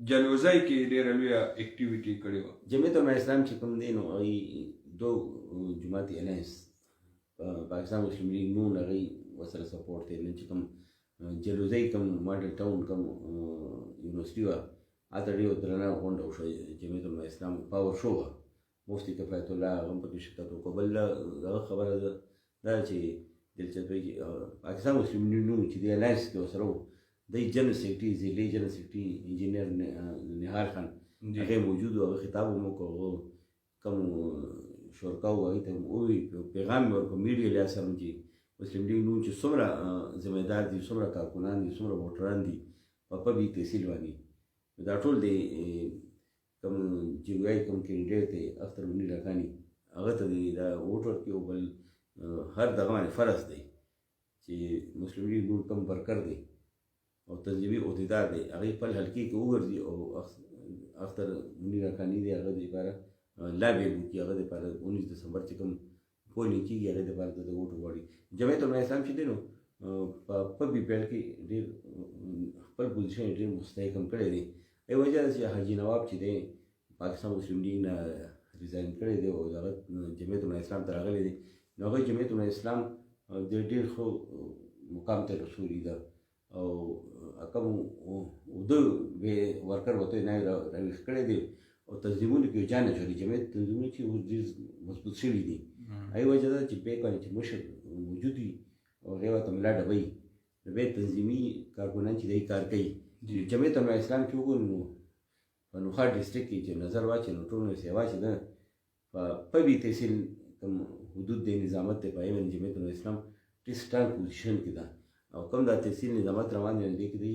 جلوزای کې ډېره لویه اکټیویټي کړې وه. جمعیت اسلام چې کوم دی نو هغوی دو جماعت الینس پاکستان مسلم لیگ نون هغوی ورسره سپورټ دی. نن چې کوم جلوزۍ کوم ماډل ټاون کوم یونیورسټي وه هلته ډېره درنه غونډه وشوه، جمعیت اسلام پاور شو وه، مفتي کفایت الله هغه هم پکې شرکت وکړو. بل هغه خبره دا چې دلچسپۍ پاکستان مسلم لیگ نون چې دی الینس کې ورسره و، دی جنرل سیکرټري ضلعي جنرل سیکرټري انجینیر نهار خان هغه موجود و، هغه خطاب هم وکړو، هغه کوم شرکا و هغې ته هم ووایي، پیغام یې ورکړو میډیا لحاظ سره چې مسلم لیگ نون چې څومره ذمهدار دي، څومره کارکنان دي، څومره ووټران دي په پبلک تحصیل باندې، دا ټول دی کوم جی وای کوم کینډیډیټ دی اختر منیر اکاني هغه ته دی دا ووټ ورکړي. او بل هر دغه باندې فرض دی چې مسلم لیگ نون کوم ورکر دی او تنظیمي عهدیدار دی هغې خپل حلقې کې وګرځي او اختر منیر اکاني دی هغه دپاره لابې وکړي، هغه دپاره 19 دسمبر چې کوم پولینګ کېږي هغې دپاره د ووټ وغواړي. جمعیت اسلام چې دی نو په پبلک پیل کې ډېر خپل پوزیشن یې ډېر مستحکم کړی دی. ای وجه ده چې حاجي نواب چې دی پاکستان مسلم لیگ نه ریزاین کړی دی او هغه جمعیت اسلام ته راغلی دی، نو هغه جمعیت اسلام د ډېر ښه مقام ته رسولي ده او کوم اوده ورکر ورته نه راویښ کړی دی او تنظیمونو کې جان اچولی. جمعیت تنظیمونه چې اوس ډېر مضبوط شوي دي، هغې وجه ده چې بیک باندې چې مشر موجود وي او هغې ورته ملا ډبوي، نو بیا تنظیمي کارکنان چې دی کار کوي. جمعیت اسلام کې وګورو نو په نوخار ډسټرکټ کې چې نظر واچي نو ټول نو سیوا چې ده په پبلک تحصیل کوم حدود دی نظامت دی په هغې باندې جمعیت اسلام ډېر سټرانګ پوزیشن کې ده او کوم دا تحصیل نظامت روان دی دې کې دی